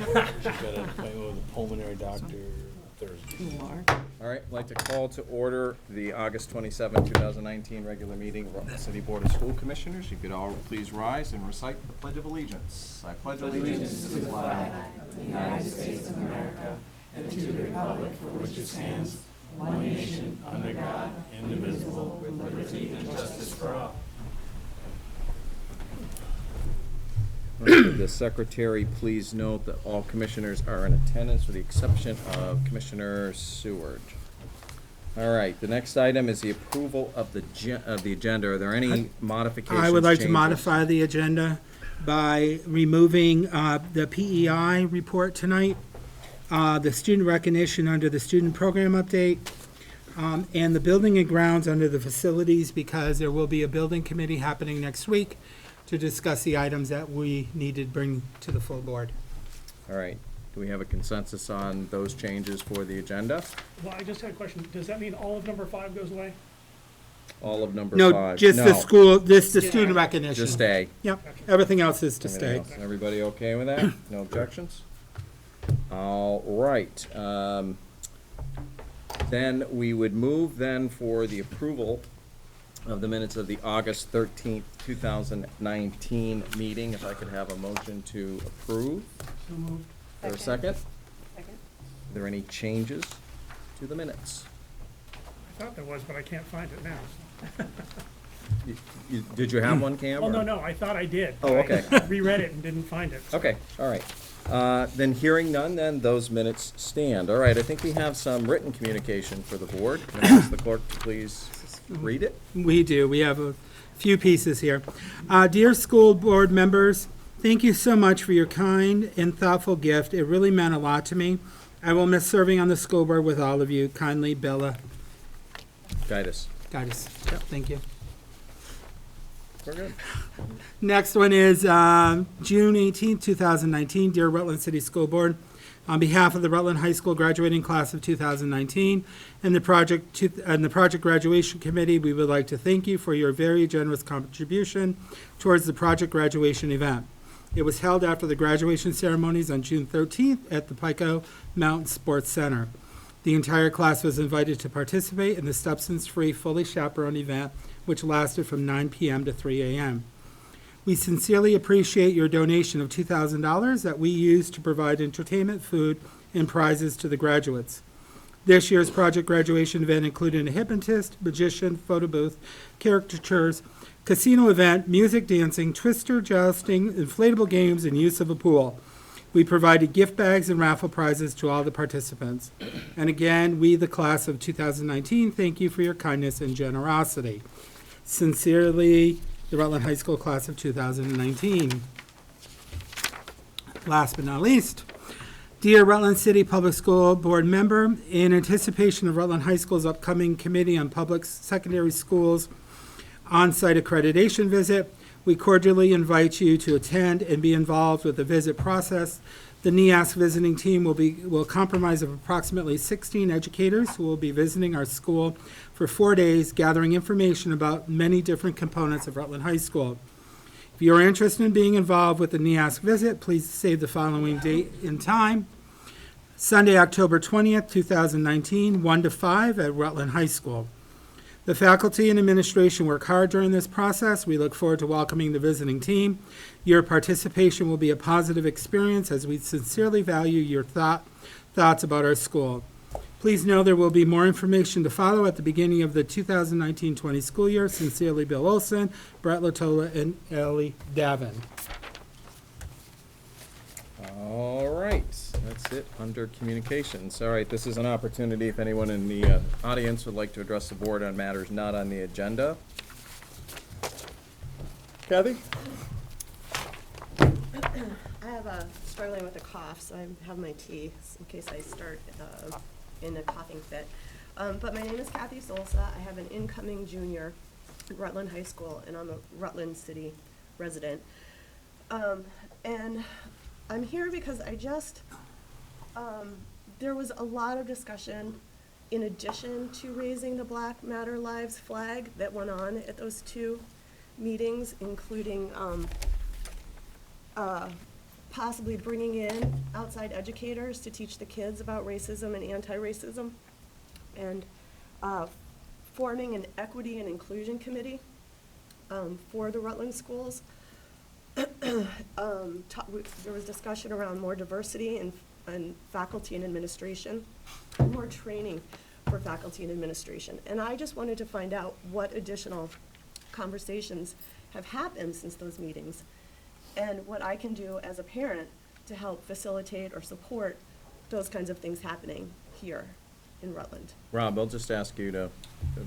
She's got an appointment with a pulmonary doctor Thursday. All right, I'd like to call to order the August 27, 2019 regular meeting of Rutland City Board of School Commissioners. You could all please rise and recite the Pledge of Allegiance. I pledge allegiance to the flag of the United States of America and to the republic for which it stands, one nation, under God, indivisible, with liberty and justice for all. Would the secretary please note that all commissioners are in attendance with the exception of Commissioner Seward. All right, the next item is the approval of the agenda. Are there any modifications? I would like to changes? modify the agenda by removing the PEI report tonight, the student recognition under the student program update, and the building and grounds under the facilities, because there will be a building committee happening next week to discuss the items that we need to bring to the full board. All right, do we have a consensus on those changes for the agenda? Well, I just had a question. Does that mean all of number 5 goes away? All of number No, 5? just the school, the student recognition. Just stay. Yep, everything else is to Everything stay. else. Everybody okay with that? No objections? All right. Then we would move then for the approval of the minutes of the August 13th, 2019 meeting. If I could have a motion to approve. So moved. Is there a second? Second. Are there any changes to the minutes? I thought there was, but I can't find it now. Did you have one, Cam? Well, or- no, I thought I did. Oh, okay. I reread it and didn't find it. Okay, all right. Then hearing none, then those minutes stand. All right, I think we have some written communication for the board. Can I ask the clerk to please read it? We do. We have a few pieces here. Dear school board members, thank you so much for your kind and thoughtful gift. It really meant a lot to me. I will miss serving on the school board with all of you. Kindly, Bella. Guide us. Guys, yep, thank you. We're good. Next one is June 18, 2019. Dear Rutland City School Board, on behalf of the Rutland High School graduating class of 2019 and the project graduation committee, we would like to thank you for your very generous contribution towards the project graduation event. It was held after the graduation ceremonies on June 13th at the Pico Mountain Sports Center. The entire class was invited to participate in the substance-free, fully chaperoned event, which lasted from 9 p.m. to 3 a.m. We sincerely appreciate your donation of $2,000 that we used to provide entertainment, food, and prizes to the graduates. This year's project graduation event included a hypnotist, magician, photo booth, caricatures, casino event, music, dancing, twister, jousting, inflatable games, and use of a pool. We provided gift bags and raffle prizes to all the participants. And again, we, the class of 2019, thank you for your kindness and generosity. Sincerely, the Rutland High School class of 2019. Last but not least, dear Rutland City Public School Board member, in anticipation of Rutland High School's upcoming Committee on Public Secondary Schools on-site accreditation visit, we cordially invite you to attend and be involved with the visit process. The NEASC visiting team will comprise of approximately 16 educators who will be visiting our school for 4 days, gathering information about many different components of Rutland High School. If you are interested in being involved with the NEASC visit, please save the following date and time. Sunday, October 20th, 2019, 1 to 5 at Rutland High School. The faculty and administration work hard during this process. We look forward to welcoming the visiting team. Your participation will be a positive experience as we sincerely value your thoughts about our school. Please know there will be more information to follow at the beginning of the 2019-20 school year. Sincerely, Bill Olson, Brett Latola, and Ellie Davin. All right, that's it under communications. All right, this is an opportunity if anyone in the audience would like to address the board on matters not on the agenda. Kathy? I have struggling with a cough, so I have my tea in case I start in a coughing fit. But my name is Kathy Solsa. I have an incoming junior at Rutland High School, and I'm a Rutland City resident. And I'm here because there was a lot of discussion in addition to raising the Black Matter Lives flag that went on at those two meetings, including possibly bringing in outside educators to teach the kids about racism and anti-racism, and forming an equity and inclusion committee for the Rutland schools. There was discussion around more diversity in faculty and administration, and more training for faculty and administration. And I just wanted to find out what additional conversations have happened since those meetings, and what I can do as a parent to help facilitate or support those kinds of things happening here in Rutland. Rob, I'll just ask you to, the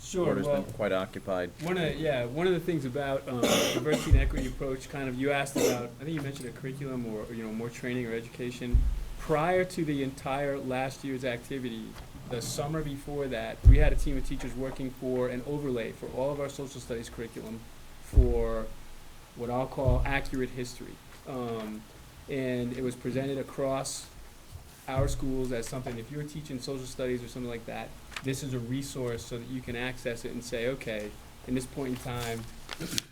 Sure. board has Well, been quite occupied. one of the things about diversity and equity approach, kind of, you asked about, I think you mentioned a curriculum or more training or education. Prior to the entire last year's activity, the summer before that, we had a team of teachers working for an overlay for all of our social studies curriculum for what I'll call accurate history. And it was presented across our schools as something, if you're teaching social studies or something like that, this is a resource so that you can access it and say, okay, in this point in time,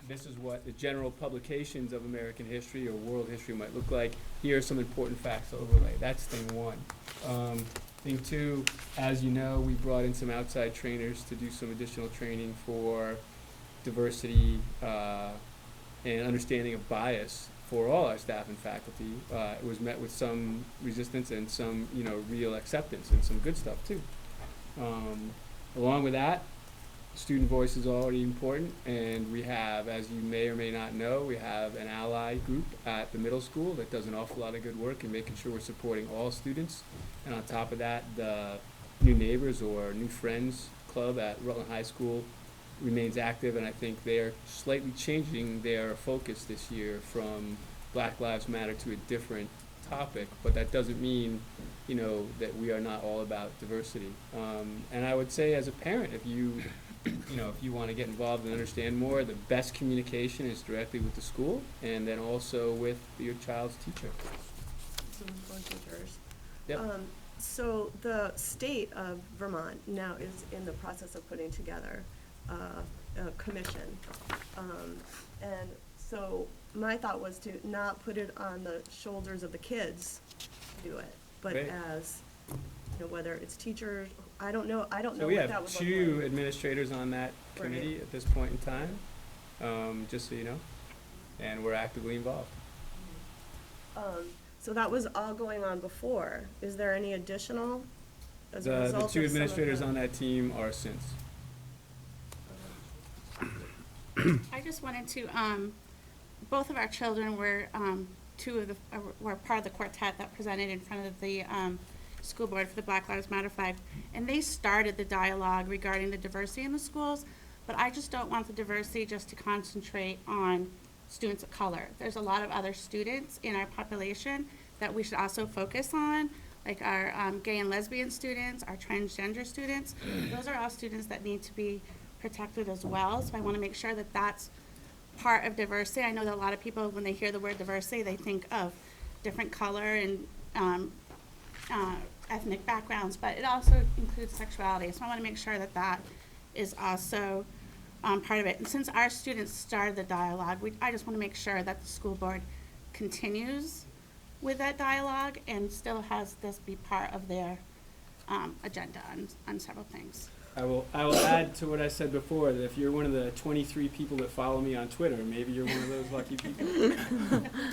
this is what the general publications of American history or world history might look like. Here are some important facts to overlay. That's thing one. Thing two, as you know, we brought in some outside trainers to do some additional training for diversity and understanding of bias for all our staff and faculty. It was met with some resistance and some, real acceptance and some good stuff too. Along with that, student voice is already important, and we have, as you may or may not know, we have an ally group at the middle school that does an awful lot of good work in making sure we're supporting all students. And on top of that, the New Neighbors or New Friends Club at Rutland High School remains active, and I think they are slightly changing their focus this year from Black Lives Matter to a different topic, but that doesn't mean, that we are not all about diversity. And I would say as a parent, if you want to get involved and understand more, the best communication is directly with the school and then also with your child's teacher. Some school teachers. Yep. So the state of Vermont now is in the process of putting together a commission. And so my thought was to not put it on the shoulders of the kids to do it, but Great. as, whether it's teachers, I don't know So we what that would have look two like. administrators on that Right. committee at this point in time, just so you know, and we're actively involved. So that was all going on before. Is there any additional as a The result two of some of administrators the- on that team are since. I just wanted to, both of our children were, were part of the quartet that presented in front of the, school board for the Black Lives Matter flag. And they started the dialogue regarding the diversity in the schools, but I just don't want the diversity just to concentrate on students of color. There's a lot of other students in our population that we should also focus on, like our gay and lesbian students, our transgender students. Those are all students that need to be protected as well, so I want to make sure that that's part of diversity. I know that a lot of people, when they hear the word diversity, they think of different color and ethnic backgrounds, but it also includes sexuality, so I want to make sure that that is also part of it. And since our students started the dialogue, I just want to make sure that the school board continues with that dialogue and still has this be part of their agenda on several things. I will add to what I said before, that if you're one of the 23 people that follow me on Twitter, maybe you're one of those lucky people,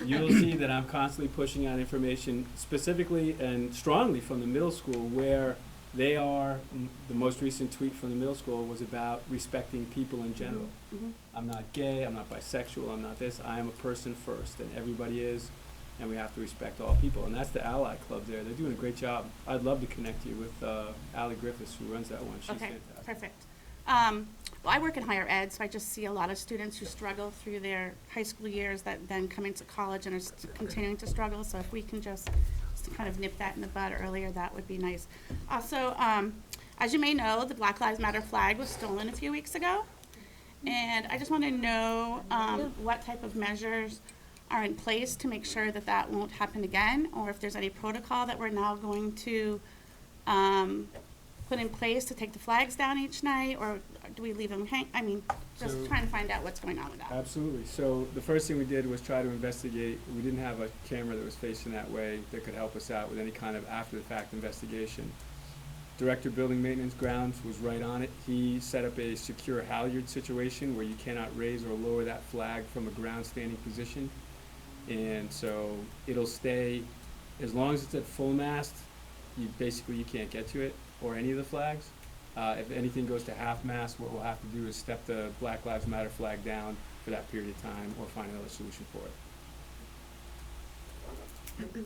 you'll see that I'm constantly pushing out information specifically and strongly from the middle school where they are. The most recent tweet from the middle school was about respecting people in general. Mhm. I'm not gay, I'm not bisexual, I'm not this, I am a person first, and everybody is, and we have to respect all people. And that's the Ally Club there. They're doing a great job. I'd love to connect you with Allie Griffiths, who runs that one. She's Okay, fantastic. perfect. Well, I work in higher ed, so I just see a lot of students who struggle through their high school years that then come into college and are continuing to struggle. So if we can just kind of nip that in the bud earlier, that would be nice. Also, as you may know, the Black Lives Matter flag was stolen a few weeks ago. And I just want to know what type of measures are in place to make sure that that won't happen again, or if there's any protocol that we're now going to put in place to take the flags down each night, or do we leave them hang, I mean, just So- trying to find out what's going on with that. Absolutely. So the first thing we did was try to investigate. We didn't have a camera that was facing that way that could help us out with any kind of after-the-fact investigation. Director of Building Maintenance Grounds was right on it. He set up a secure halyard situation where you cannot raise or lower that flag from a ground standing position. And so it'll stay, as long as it's at full mast, you can't get to it, or any of the flags. If anything goes to half mast, what we'll have to do is step the Black Lives Matter flag down for that period of time or find another solution for it.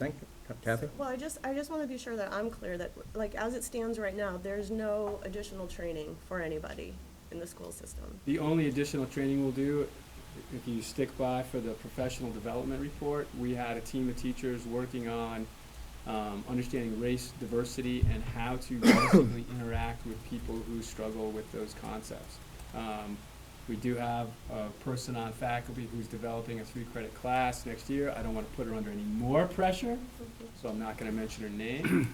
Thank you. Kathy? Well, I just want to be sure that I'm clear that, like, as it stands right now, there's no additional training for anybody in the school system. The only additional training we'll do, if you stick by for the professional development report, we had a team of teachers working on understanding race, diversity, and how to basically interact with people who struggle with those concepts. We do have a person on faculty who's developing a 3-credit class next year. I don't want to put her under any more pressure, so I'm not going to mention her name.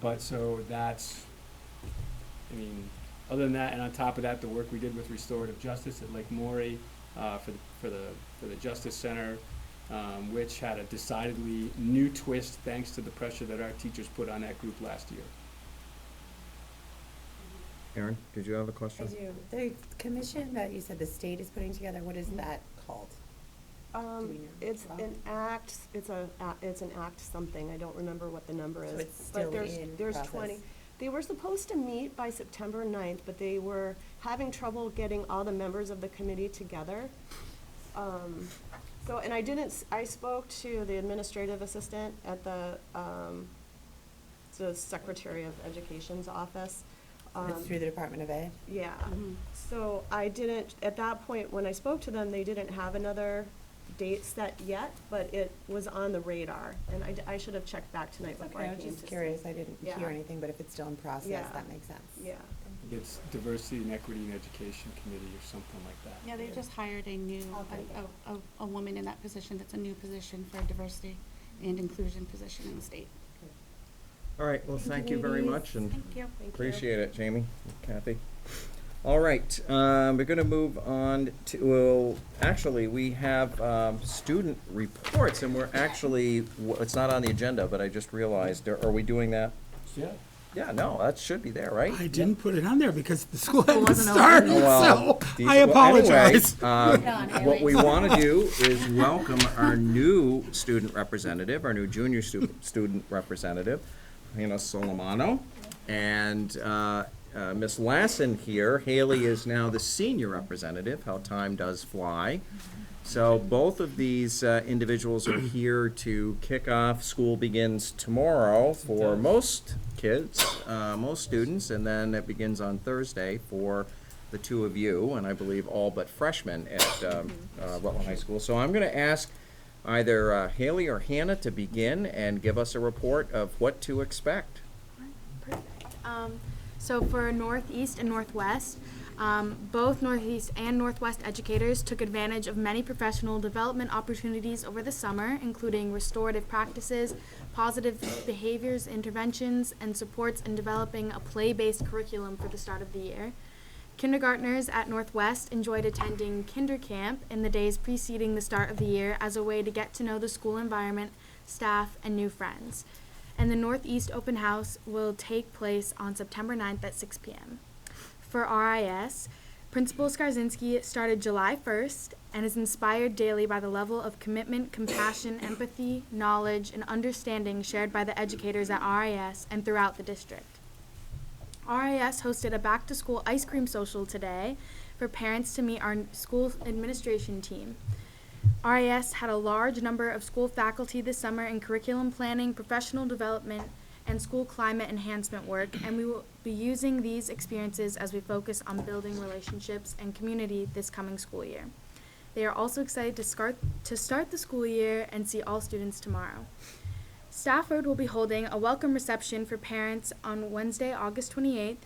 But so that's, I mean, other than that, and on top of that, the work we did with restorative justice at Lake Maury for the Justice Center, which had a decidedly new twist thanks to the pressure that our teachers put on that group last year. Aaron, did you have a I question? do. The commission that you said the state is putting together, what is that called? Do we know? It's Rob? an act, it's an act something, I don't remember what the number is. So it's But still there's- in There's process. 20. They were supposed to meet by September 9th, but they were having trouble getting all the members of the committee together. So, and I spoke to the administrative assistant at the Secretary of Education's office. It's through the Department of Ed? Yeah, Mhm. so I didn't, at that point, when I spoke to them, they didn't have another date set yet, but it was on the radar, and I should have checked back tonight before Okay, I I was came just to. curious, I didn't Yeah. hear anything, but if it's still in process, Yeah. that makes sense. Yeah, It's Diversity and Equity in Education Committee or something like that. Yeah, they just hired a new, a woman in that position, that's a new position for a diversity and inclusion position in the state. All right, well, thank you very much, and Thank you. thank you. appreciate it, Jamie, Kathy. All right, we're gonna move on to, well, actually, we have student reports, and we're actually, it's not on the agenda, but I just realized, are we doing that? Yeah. Yeah, no, that should be there, right? I didn't put it on there because the school hadn't wasn't open. started, Oh, well, so these- I apologize. well, anyway, what we want to do is welcome our new student representative, our new junior student representative, Hannah Solomano, and Miss Lassen here. Haley is now the senior representative. How time does fly. So both of these individuals are here to kick off. School begins tomorrow for most kids, most students, and then it begins on Thursday for the two of you, and I believe all but freshmen at Rutland High School. So I'm going to ask either Haley or Hannah to begin and give us a report of what to expect. So for Northeast and Northwest, both Northeast and Northwest educators took advantage of many professional development opportunities over the summer, including restorative practices, positive behaviors interventions, and supports in developing a play-based curriculum for the start of the year. Kindergartners at Northwest enjoyed attending Kinder Camp in the days preceding the start of the year as a way to get to know the school environment, staff, and new friends. And the Northeast Open House will take place on September 9th at 6 p.m. For RIS, Principal Skarzinski started July 1st and is inspired daily by the level of commitment, compassion, empathy, knowledge, and understanding shared by the educators at RIS and throughout the district. RIS hosted a back-to-school ice cream social today for parents to meet our school administration team. RIS had a large number of school faculty this summer in curriculum planning, professional development, and school climate enhancement work, and we will be using these experiences as we focus on building relationships and community this coming school year. They are also excited to start the school year and see all students tomorrow. Stafford will be holding a welcome reception for parents on Wednesday, August 28th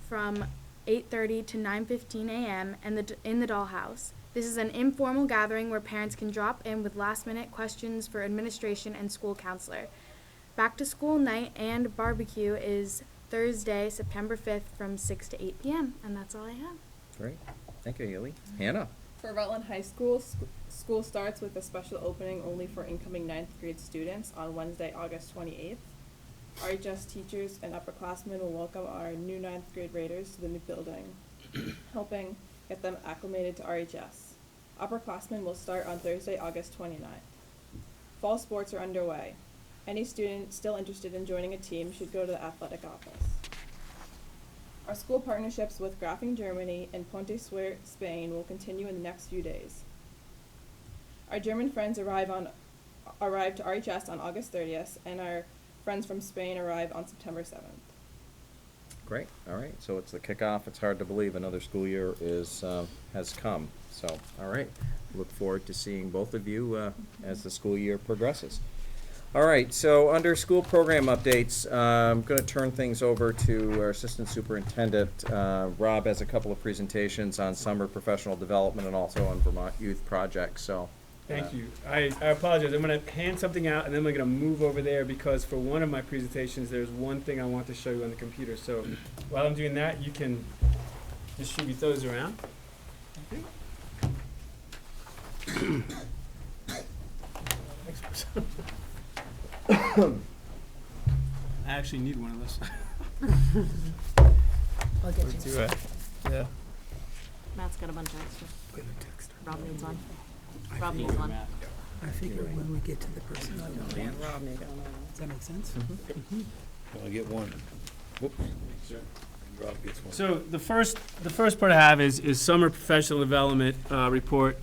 from 8:30 to 9:15 a.m. in the Dollhouse. This is an informal gathering where parents can drop in with last-minute questions for administration and school counselor. Back to school night and barbecue is Thursday, September 5th from 6 to 8 p.m. And that's all I have. Great. Thank you, Haley. Hannah? For Rutland High School, school starts with a special opening only for incoming 9th grade students on Wednesday, August 28th. RHS teachers and upperclassmen will welcome our new 9th grade raters to the new building, helping get them acclimated to RHS. Upperclassmen will start on Thursday, August 29th. Fall sports are underway. Any student still interested in joining a team should go to the athletic office. Our school partnerships with Grafing, Germany and Ponte Suert, Spain will continue in the next few days. Our German friends arrive to RHS on August 30th, and our friends from Spain arrive on September 7th. Great. All right. So it's the kickoff. It's hard to believe another school year has come. So, all right. Look forward to seeing both of you as the school year progresses. All right. So under school program updates, I'm going to turn things over to our assistant superintendent. Rob has a couple of presentations on summer professional development and also on Vermont youth projects. So. Thank you. I apologize. I'm going to hand something out, and then I'm going to move over there because for one of my presentations, there's one thing I want to show you on the computer. So while I'm doing that, you can distribute those around. I actually need one of those. I'll get you. Yeah. Matt's got a bunch of extra. Rob needs one. I Rob think needs you're one. Matt. I figure when we get to the personnel domain. Rob needs one. Does that make sense? I get one. Whoops. Rob gets one. So the first part I have is summer professional development report.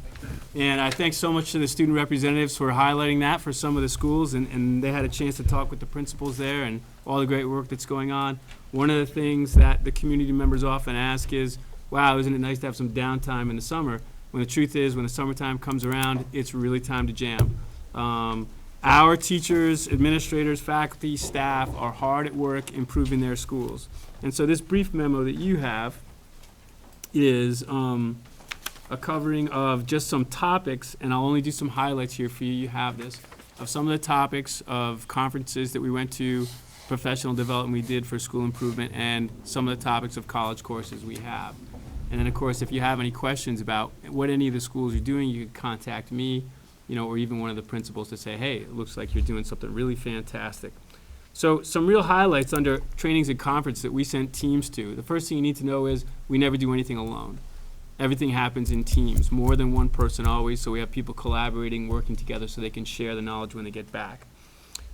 And I thank so much to the student representatives for highlighting that for some of the schools, and they had a chance to talk with the principals there and all the great work that's going on. One of the things that the community members often ask is, wow, isn't it nice to have some downtime in the summer? When the truth is, when the summertime comes around, it's really time to jam. Our teachers, administrators, faculty, staff are hard at work improving their schools. And so this brief memo that you have is a covering of just some topics, and I'll only do some highlights here for you. You have this, of some of the topics of conferences that we went to, professional development we did for school improvement, and some of the topics of college courses we have. And then, of course, if you have any questions about what any of the schools are doing, you can contact me, or even one of the principals to say, hey, it looks like you're doing something really fantastic. So some real highlights under trainings and conference that we sent teams to. The first thing you need to know is we never do anything alone. Everything happens in teams, more than one person always, so we have people collaborating, working together so they can share the knowledge when they get back.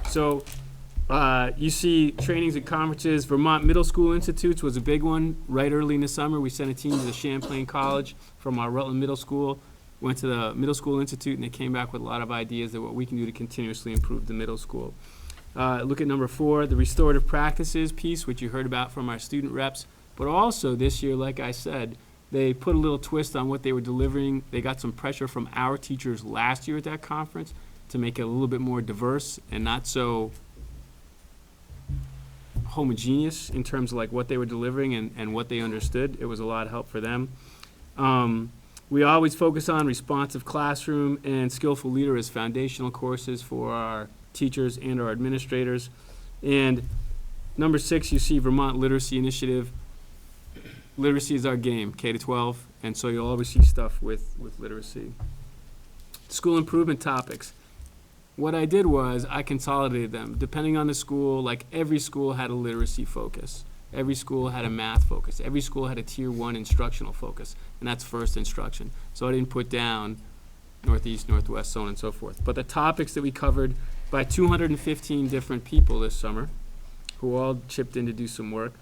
So you see trainings and conferences. Vermont Middle School Institutes was a big one right early in the summer. We sent a team to the Champlain College from our Rutland Middle School, went to the Middle School Institute, and they came back with a lot of ideas of what we can do to continuously improve the middle school. Look at number 4, the restorative practices piece, which you heard about from our student reps. But also this year, like I said, they put a little twist on what they were delivering. They got some pressure from our teachers last year at that conference to make it a little bit more diverse and not so homogeneous in terms of like what they were delivering and what they understood. It was a lot of help for them. We always focus on responsive classroom and skillful leader as foundational courses for our teachers and our administrators. And number 6, you see Vermont Literacy Initiative. Literacy is our game, K-12, and so you'll always see stuff with literacy. School improvement topics. What I did was I consolidated them. Depending on the school, like every school had a literacy focus. Every school had a math focus. Every school had a Tier 1 instructional focus, and that's first instruction. So I didn't put down Northeast, Northwest, so on and so forth. But the topics that we covered by 215 different people this summer, who all chipped in to do some work.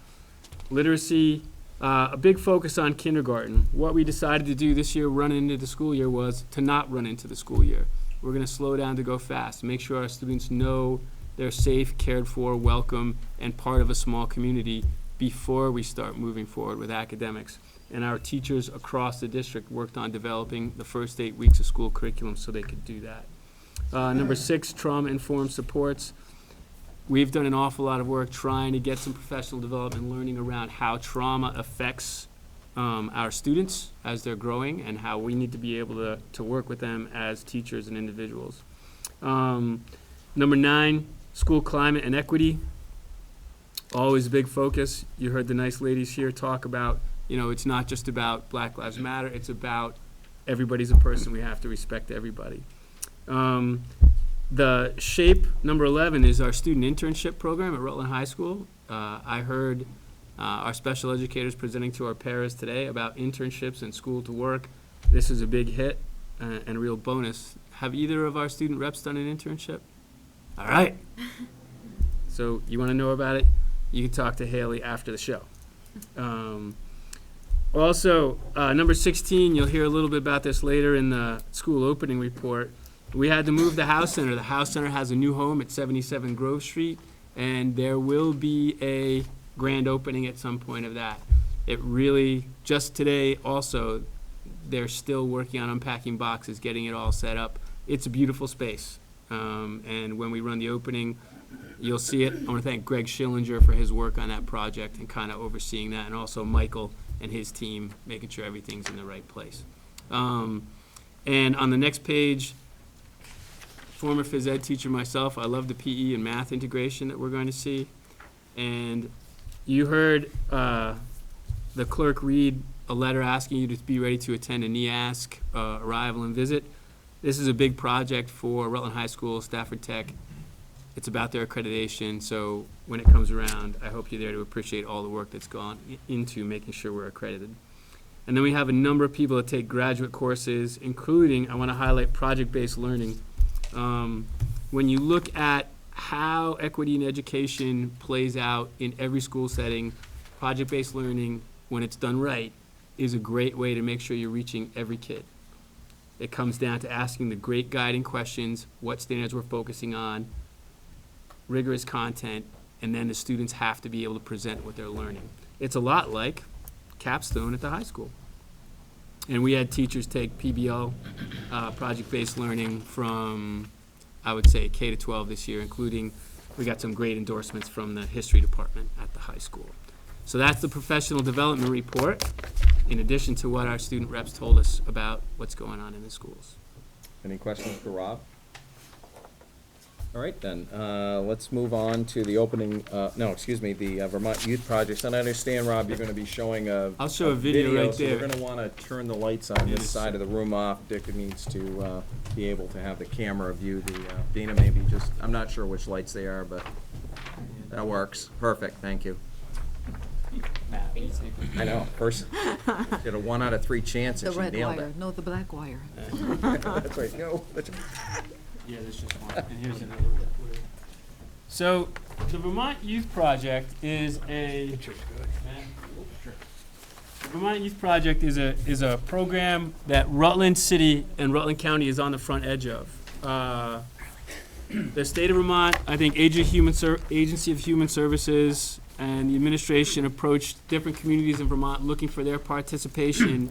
Literacy, a big focus on kindergarten. What we decided to do this year, run into the school year, was to not run into the school year. We're going to slow down to go fast, make sure our students know they're safe, cared for, welcome, and part of a small community before we start moving forward with academics. And our teachers across the district worked on developing the first 8 weeks of school curriculum so they could do that. Number 6, trauma-informed supports. We've done an awful lot of work trying to get some professional development learning around how trauma affects our students as they're growing and how we need to be able to work with them as teachers and individuals. Number 9, school climate and equity. always a big focus. You heard the nice ladies here talk about, it's not just about Black Lives Matter, it's about everybody's a person, we have to respect everybody. The SHAPE number 11 is our student internship program at Rutland High School. I heard our special educators presenting to our paras today about internships and school to work. This is a big hit and a real bonus. Have either of our student reps done an internship? All right. So you want to know about it? You can talk to Haley after the show. Also, number 16, you'll hear a little bit about this later in the school opening report. We had to move the House Center. The House Center has a new home at 77 Grove Street, and there will be a grand opening at some point of that. It really, just today also, they're still working on unpacking boxes, getting it all set up. It's a beautiful space. And when we run the opening, you'll see it. I want to thank Greg Schillinger for his work on that project and kind of overseeing that, and also Michael and his team making sure everything's in the right place. And on the next page, former phys ed teacher myself, I love the PE and math integration that we're going to see. And you heard the clerk read a letter asking you to be ready to attend a NEASC arrival and visit. This is a big project for Rutland High School, Stafford Tech. It's about their accreditation, so when it comes around, I hope you're there to appreciate all the work that's gone into making sure we're accredited. And then we have a number of people that take graduate courses, including, I want to highlight project-based learning. When you look at how equity in education plays out in every school setting, project-based learning, when it's done right, is a great way to make sure you're reaching every kid. It comes down to asking the great guiding questions, what standards we're focusing on, rigorous content, and then the students have to be able to present what they're learning. It's a lot like capstone at the high school. And we had teachers take PBL, project-based learning, from, I would say, K to 12 this year, including, we got some great endorsements from the history department at the high school. So that's the professional development report, in addition to what our student reps told us about what's going on in the schools. Any questions for Rob? All right, then, let's move on to the opening, the Vermont Youth Projects. And I understand, Rob, you're gonna be showing I'll show a video right so there. we're gonna wanna turn the lights on this Yes. side of the room off. Dick needs to, be able to have the camera view the, Dana, maybe just, I'm not sure which lights they are, but that works. Perfect, thank you. I know, first, get a 1 out of 3 chance The and she red nailed wire, it. no, the black wire. That's right, no, that's Yeah, there's just one, and here's another one. So, the Vermont Youth Project is a. The Vermont Youth Project is a program that Rutland City and Rutland County is on the front edge of. The state of Vermont, I think Agency of Human Services and the administration approached different communities in Vermont looking for their participation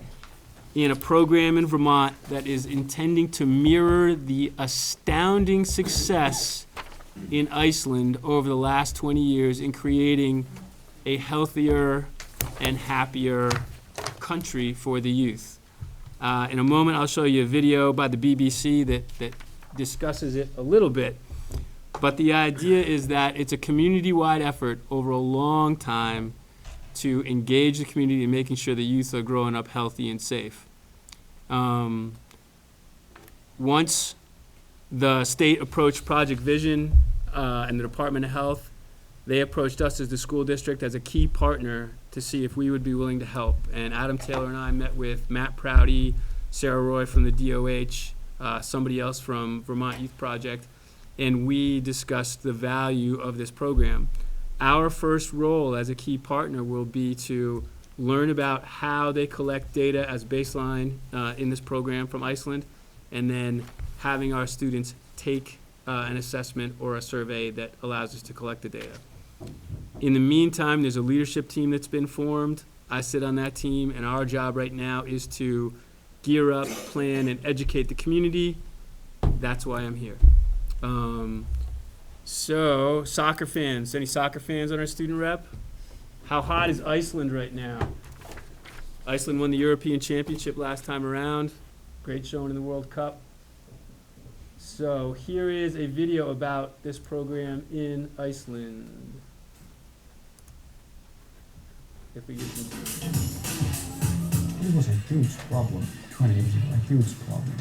in a program in Vermont that is intending to mirror the astounding success in Iceland over the last 20 years in creating a healthier and happier country for the youth. In a moment, I'll show you a video by the BBC that discusses it a little bit. But the idea is that it's a community-wide effort over a long time to engage the community in making sure the youth are growing up healthy and safe. Once the state approached Project Vision and the Department of Health, they approached us as the school district as a key partner to see if we would be willing to help. And Adam Taylor and I met with Matt Prouty, Sarah Roy from the DOH, somebody else from Vermont Youth Project, and we discussed the value of this program. Our first role as a key partner will be to learn about how they collect data as baseline in this program from Iceland, and then having our students take an assessment or a survey that allows us to collect the data. In the meantime, there's a leadership team that's been formed. I sit on that team, and our job right now is to gear up, plan, and educate the community. That's why I'm here. So, soccer fans. Any soccer fans on our student rep? How hot is Iceland right now? Iceland won the European Championship last time around. Great showing in the World Cup. So here is a video about this program in Iceland. if we get some. It was a huge problem 20 years ago, a huge problem.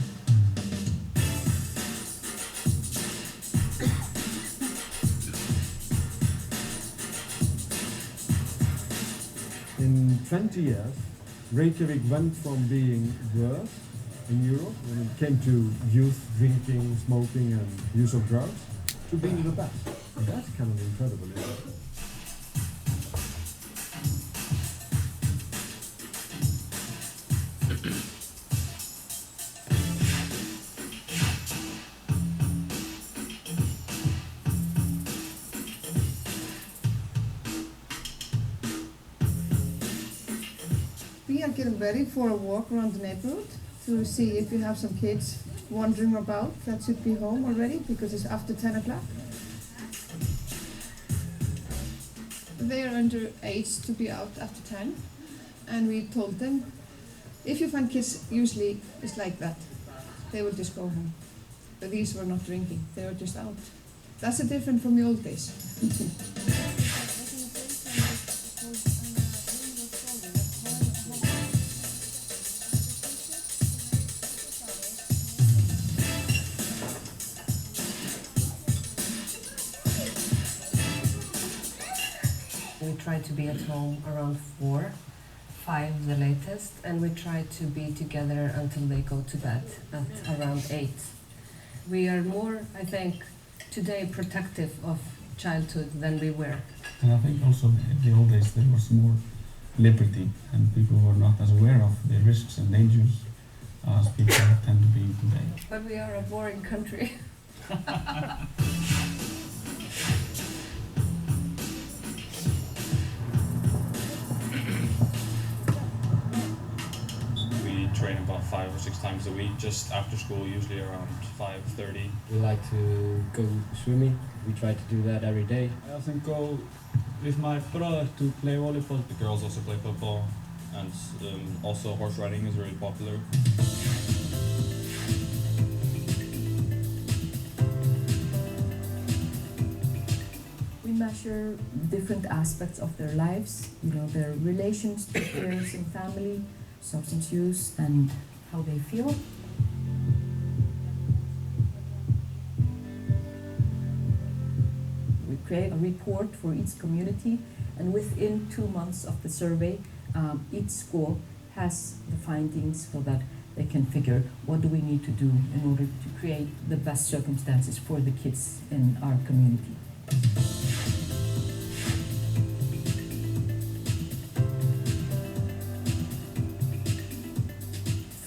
In 20 years, Reykjavik went from being worse in Europe when it came to youth drinking, smoking, and use of drugs, to being the best. And that's kind of incredible, isn't it? We are getting ready for a walk around the neighborhood to see if you have some kids wandering about that should be home already because it's after 10 o'clock. They are under age to be out after 10, and we told them if you find kids, usually it's like that. They will just go home. But these were not drinking, they were just out. That's a different from the old days. We try to be at home around 4, 5 the latest, and we try to be together until they go to bed at around 8. We are more, I think, today protective of childhood than we were. And I think also in the old days there was more liberty and people were not as aware of the risks and dangers as people tend to be today. But we are a boring country. We train about 5 or 6 times a week, just after school, usually around 5:30. We like to go swimming. We try to do that every day. I often go with my brother to play volleyball. The girls also play football, and also horse riding is really popular. We measure different aspects of their lives, you know, their relations to peers and family, substance use, and how they feel. We create a report for each community, and within 2 months of the survey, each school has the findings so that they can figure what do we need to do in order to create the best circumstances for the kids in our community.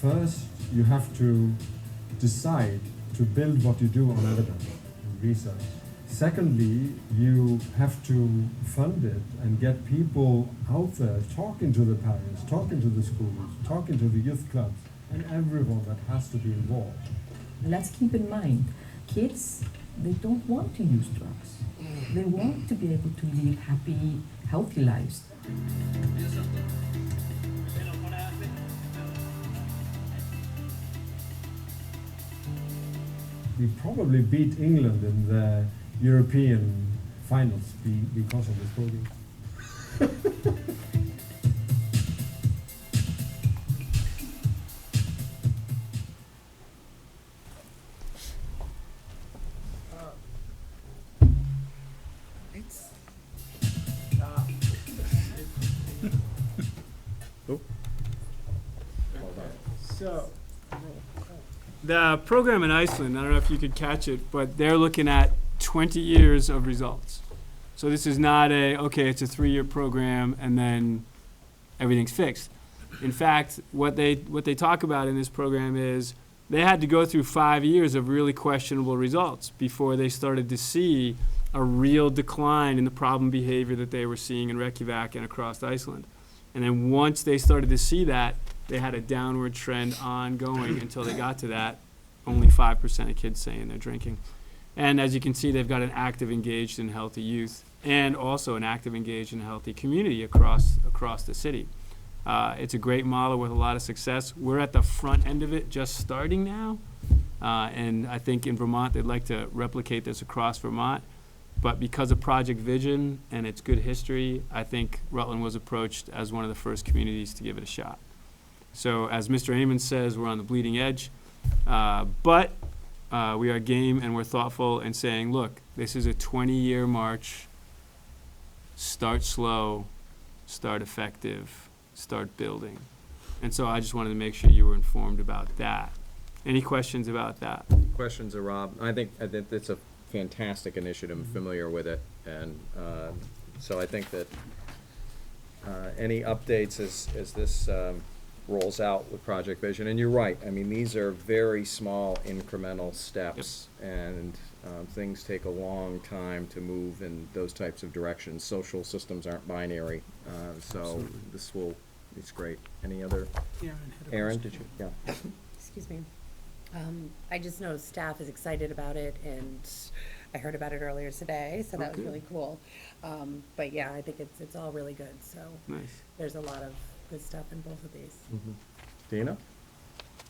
First, you have to decide to build what you do on evidence and research. Secondly, you have to fund it and get people out there talking to the parents, talking to the schools, talking to the youth clubs, and everyone that has to be involved. Let's keep in mind, kids, they don't want to use drugs. They want to be able to live happy, healthy lives. We probably beat England in the European finals because of this program. So, the program in Iceland, I don't know if you could catch it, but they're looking at 20 years of results. So this is not okay, it's a 3-year program and then everything's fixed. In fact, what they talk about in this program is they had to go through 5 years of really questionable results before they started to see a real decline in the problem behavior that they were seeing in Reykjavik and across Iceland. And then once they started to see that, they had a downward trend ongoing until they got to that, only 5% of kids saying they're drinking. And as you can see, they've got an active, engaged, and healthy youth, and also an active, engaged, and healthy community across the city. It's a great model with a lot of success. We're at the front end of it, just starting now. And I think in Vermont, they'd like to replicate this across Vermont. But because of Project Vision and its good history, I think Rutland was approached as one of the first communities to give it a shot. So as Mr. Amon says, we're on the bleeding edge, but we are game and we're thoughtful in saying, look, this is a 20-year march. Start slow, start effective, start building. And so I just wanted to make sure you were informed about that. Any questions about that? Questions of Rob? I think it's a fantastic initiative. I'm familiar with it, and so I think that any updates as this rolls out with Project Vision, and you're right. I mean, these are very small incremental steps, and things take a long time to move in those types of directions. Social systems aren't binary, so it's great. Any other? Aaron, did you? Yeah. Excuse me. I just know staff is excited about it, and I heard about it earlier today, so that was really cool. But yeah, I think it's all really good, so Nice. there's a lot of good stuff in both of these. Mm-hmm. Dina?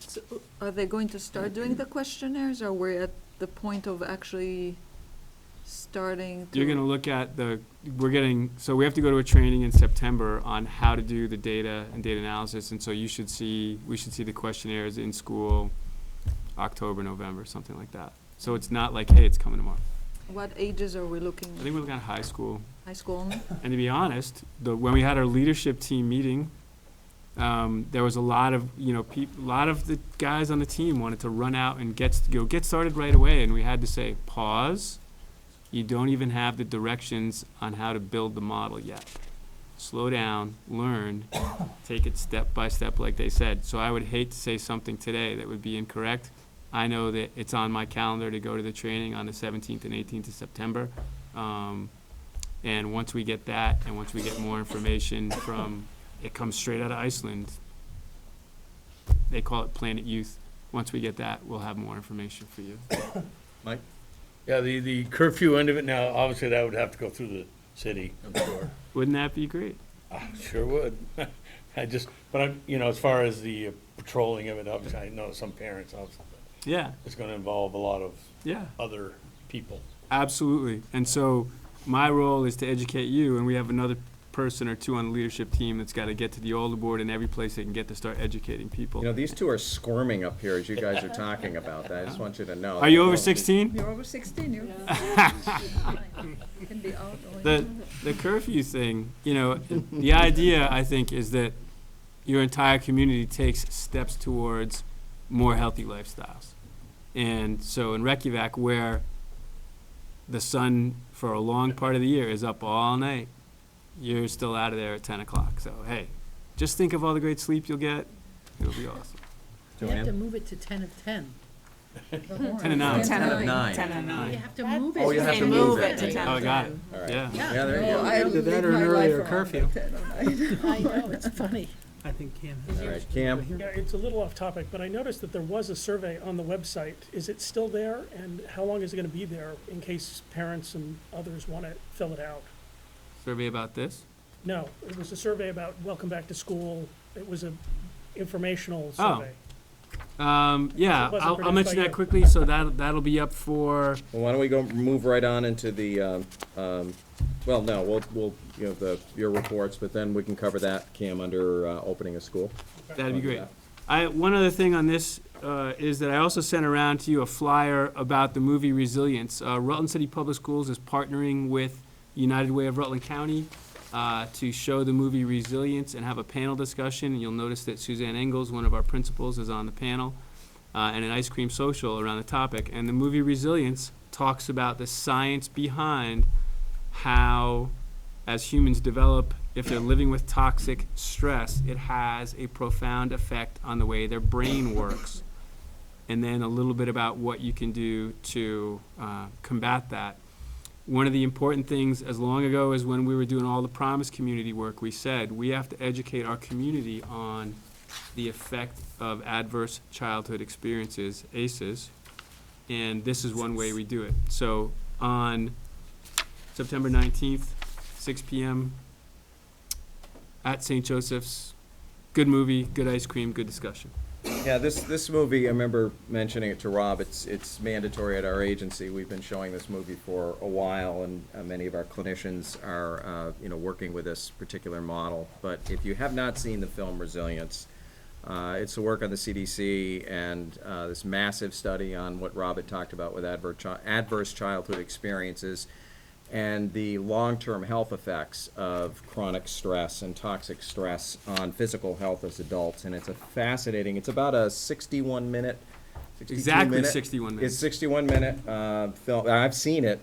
So, are they going to start doing the questionnaires, or we're at the point of actually starting to? You're gonna look at so we have to go to a training in September on how to do the data and data analysis, and so we should see the questionnaires in school October, November, something like that. So it's not like, hey, it's coming tomorrow. What ages are we looking I think we're looking at high school. High school only? And to be honest, when we had our leadership team meeting, there was a lot of the guys on the team wanted to run out and get started right away, and we had to say, pause. You don't even have the directions on how to build the model yet. Slow down, learn, take it step by step, like they said. So I would hate to say something today that would be incorrect. I know that it's on my calendar to go to the training on the 17th and 18th of September. And once we get that, and once we get more information it comes straight out of Iceland. They call it Planet Youth. Once we get that, we'll have more information for you. Mike? Yeah, the curfew end of it now, obviously that would have to go through the city, I'm sure. Wouldn't that be great? Sure would. But I'm, as far as the patrolling of it, obviously, I know some parents, obviously. Yeah. It's gonna involve a lot of Yeah. other people. Absolutely. And so my role is to educate you, and we have another person or two on the leadership team that's got to get to the older board and every place they can get to start educating people. These two are squirming up here as you guys are talking about that. I just want you to know. Are you over 16? You're over 16, you can be out. The curfew thing, the idea, I think, is that your entire community takes steps towards more healthy lifestyles. And so in Reykjavik, where the sun for a long part of the year is up all night, you're still out of there at 10 o'clock. So, hey, just think of all the great sleep you'll get. It'll be awesome. You have to move it to 10 of 10. 10 of 9. 10 of 9. 10 of 9. You have to move it. Oh, you have to move it. to 10 Oh, of got 9. it. All right. Yeah. Yeah, there you go. I Either that or live an my life earlier around curfew. 10 or 9. I know, it's funny. I think Cam. All right, Cam? Yeah, it's a little off topic, but I noticed that there was a survey on the website. Is it still there, and how long is it gonna be there in case parents and others wanna fill it out? Survey about this? No, it was a survey about welcome back to school. It was a informational Oh. survey. Yeah, It wasn't I'll produced mention by that you. quickly, so that'll be up for, Well, why don't we move right on into the, we'll your reports, but then we can cover that, Cam, under opening a school. that'd be great. One other thing on this is that I also sent around to you a flyer about the movie Resilience. Rutland City Public Schools is partnering with United Way of Rutland County to show the movie Resilience and have a panel discussion. And you'll notice that Suzanne Engels, one of our principals, is on the panel, and an ice cream social around the topic. And the movie Resilience talks about the science behind how, as humans develop, if they're living with toxic stress, it has a profound effect on the way their brain works. And then a little bit about what you can do to combat that. One of the important things as long ago as when we were doing all the Promise community work, we said we have to educate our community on the effect of adverse childhood experiences, ACEs, and this is one way we do it. So on September 19th, 6 p.m. at St. Joseph's, good movie, good ice cream, good discussion. Yeah, this movie, I remember mentioning it to Rob, it's mandatory at our agency. We've been showing this movie for a while, and many of our clinicians are, working with this particular model. But if you have not seen the film Resilience, it's the work on the CDC and this massive study on what Rob had talked about with adverse childhood experiences and the long-term health effects of chronic stress and toxic stress on physical health as adults. And it's it's about a 61-minute, 62 Exactly minute. 61 minutes. It's 61-minute film. I've seen it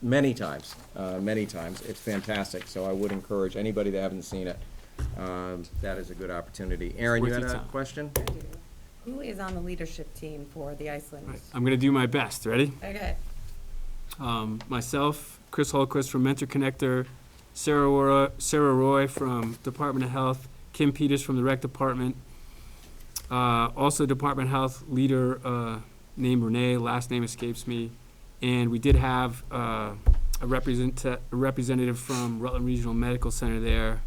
many times. It's fantastic. So I would encourage anybody that hasn't seen it. That is a good opportunity. Aaron, you Worth had your a time. question? Who is on the leadership team for the Iceland? I'm going to do my best. Ready? Okay. Myself, Chris Holquist from Mentor Connector, Sarah Roy from Department of Health, Kim Peters from the Rec Department, also Department of Health leader named Renee, last name escapes me, and we did have a representative from Rutland Regional Medical Center there,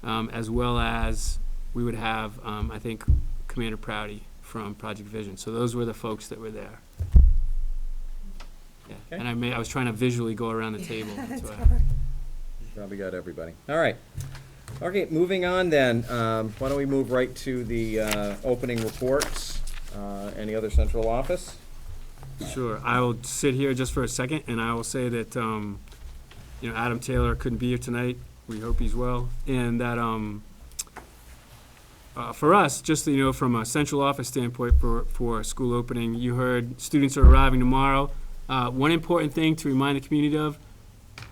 as well as we would have, I think, Commander Prouty from Project Vision. So those were the folks that were there. Yeah. Okay. And I was trying to visually go around the table. That's why. Probably got everybody. All right. Okay, moving on then. Why don't we move right to the opening reports? Any other central office? Sure. I will sit here just for a second, and I will say that Adam Taylor couldn't be here tonight. We hope he's well, and that for us, just from a central office standpoint for school opening, you heard students are arriving tomorrow. One important thing to remind the community of: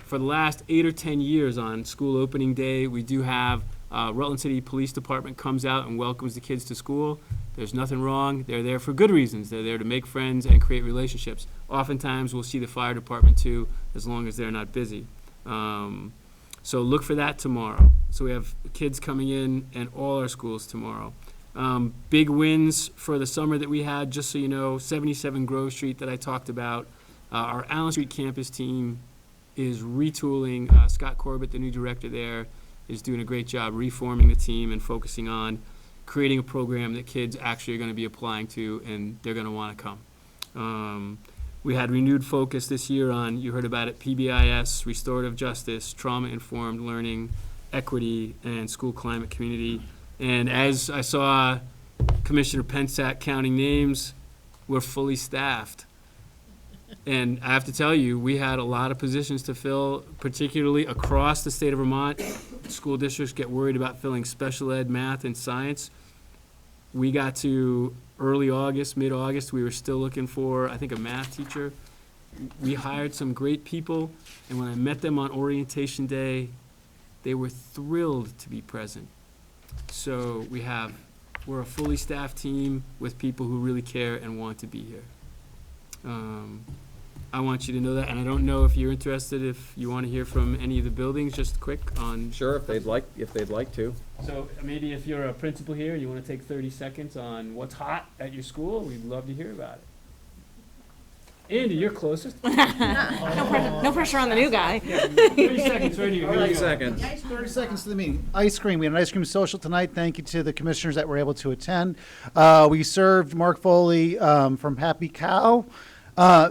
for the last 8 or 10 years on school opening day, we do have Rutland City Police Department comes out and welcomes the kids to school. There's nothing wrong. They're there for good reasons. They're there to make friends and create relationships. Oftentimes, we'll see the fire department too, as long as they're not busy. So look for that tomorrow. So we have kids coming in all our schools tomorrow. Big wins for the summer that we had, just so you know, 77 Grove Street that I talked about. Our Allen Street campus team is retooling. Scott Corbett, the new director there, is doing a great job reforming the team and focusing on creating a program that kids actually are going to be applying to and they're going to want to come. We had renewed focus this year on, you heard about it, PBIS, restorative justice, trauma-informed learning, equity, and school climate community. And as I saw Commissioner Pensack counting names, we're fully staffed. And I have to tell you, we had a lot of positions to fill, particularly across the state of Vermont. School districts get worried about filling special ed, math, and science. We got to early August, mid-August, we were still looking for, I think, a math teacher. We hired some great people, and when I met them on orientation day, they were thrilled to be present. So we're a fully staffed team with people who really care and want to be here. I want you to know that, and I don't know if you're interested, if you want to hear from any of the buildings, just quick on. Sure, if they'd like to. So maybe if you're a principal here, you want to take 30 seconds on what's hot at your school, we'd love to hear about it. Andy, you're closest. No pressure on the new guy. 30 seconds right here. 30 seconds. 30 seconds to the meeting. Ice cream. We had an ice cream social tonight. Thank you to the commissioners that were able to attend. We served Mark Foley from Happy Cow.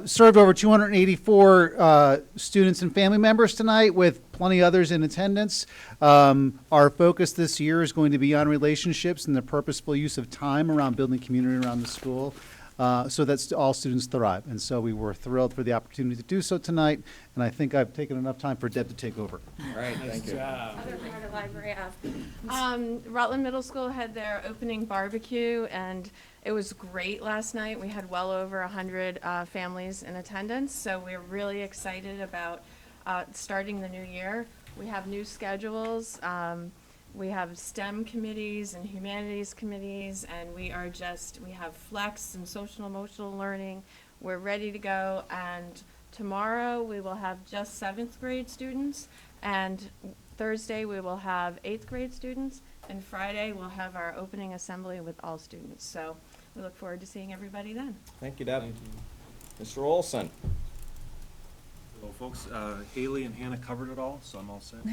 Served over 284 students and family members tonight, with plenty others in attendance. Our focus this year is going to be on relationships and the purposeful use of time around building community around the school, so that all students thrive. And so we were thrilled for the opportunity to do so tonight, and I think I've taken enough time for Deb to take over. All right, thank you. Other part of library of. Rutland Middle School had their opening barbecue, and it was great last night. We had well over 100 families in attendance, so we're really excited about starting the new year. We have new schedules. We have STEM committees and humanities committees, and we have flex and social and emotional learning. We're ready to go, and tomorrow we will have just 7th grade students, and Thursday we will have 8th grade students, and Friday we'll have our opening assembly with all students. So we look forward to seeing everybody then. Thank you, Deb. Mr. Olson. Hello folks. Haley and Hannah covered it all, so I'm all set.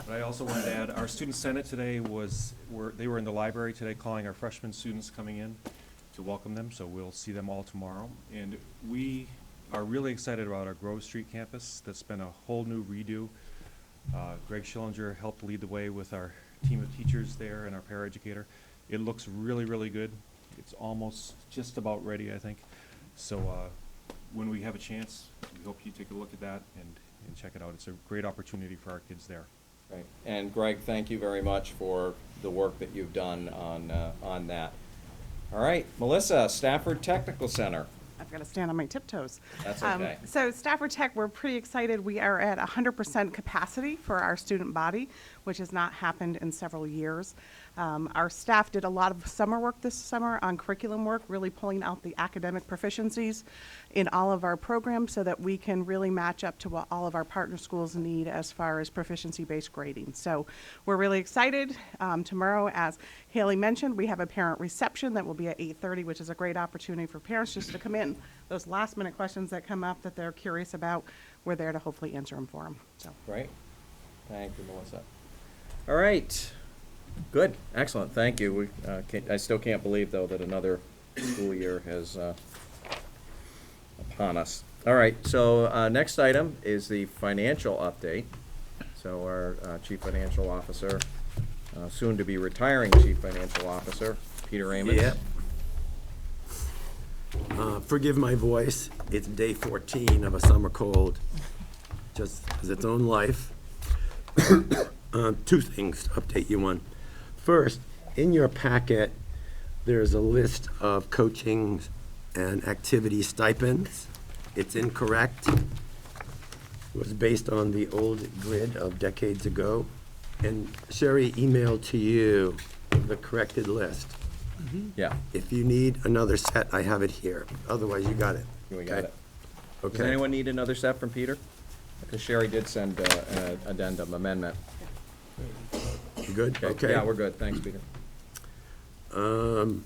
But I also wanted to add, our student senate today they were in the library today calling our freshman students coming in to welcome them, so we'll see them all tomorrow. And we are really excited about our Grove Street campus. That's been a whole new redo. Greg Schillinger helped lead the way with our team of teachers there and our paraeducator. It looks really, really good. It's almost just about ready, I think. So when we have a chance, we hope you take a look at that and check it out. It's a great opportunity for our kids there. Right. And Greg, thank you very much for the work that you've done on that. All right, Melissa, Stafford Technical Center. I've got to stand on my tiptoes. That's okay. So Stafford Tech, we're pretty excited. We are at 100% capacity for our student body, which has not happened in several years. Our staff did a lot of summer work this summer on curriculum work, really pulling out the academic proficiencies in all of our programs so that we can really match up to what all of our partner schools need as far as proficiency-based grading. So we're really excited. Tomorrow, as Haley mentioned, we have a parent reception that will be at 8:30, which is a great opportunity for parents just to come in. Those last-minute questions that come up that they're curious about, we're there to hopefully answer them for them. So. Great. Thank you, Melissa. All right. Good. Excellent. Thank you. I still can't believe, though, that another school year has upon us. All right. So next item is the financial update. So our Chief Financial Officer, soon to be retiring Chief Financial Officer, Peter Amos. Yeah. Forgive my voice. It's day 14 of a summer cold. Just has its own life. Two things to update you on. First, in your packet, there's a list of coaching and activity stipends. It's incorrect. It was based on the old grid of decades ago. And Sherry emailed to you the corrected list. Yeah. If you need another set, I have it here. Otherwise, you got it. We got it. Okay. Does anyone need another set from Peter? Because Sherry did send an addendum amendment. You good? Okay. Yeah, we're good. Thanks, Peter. Do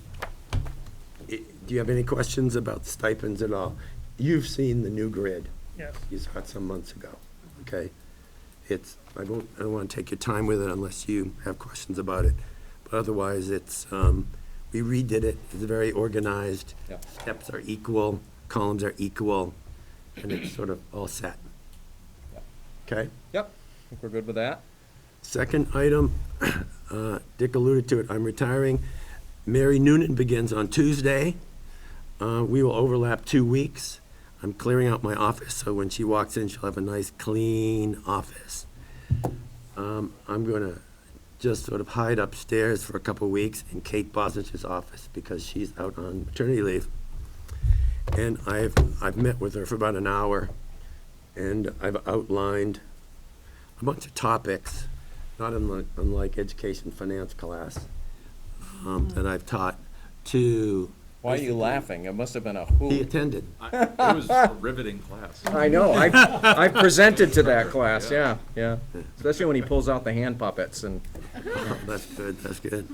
you have any questions about the stipends at all? You've seen the new grid. Yes. You saw it some months ago, okay? I don't want to take your time with it unless you have questions about it. But otherwise, we redid it. It's very organized. Yep. Steps are equal, columns are equal, and it's sort of all set. Yep. Okay? Yep. I think we're good with that. Second item, Dick alluded to it, I'm retiring. Mary Noonan begins on Tuesday. We will overlap 2 weeks. I'm clearing out my office, so when she walks in, she'll have a nice, clean office. I'm going to just sort of hide upstairs for a couple weeks in Kate Bosnich's office because she's out on maternity leave. And I've met with her for about an hour, and I've outlined a bunch of topics, not unlike education finance class, that I've taught to. Why are you laughing? It must have been a hoot. He attended. It was a riveting class. I know. I presented to that class. Yeah. Especially when he pulls out the hand puppets and. Oh, that's good. That's good.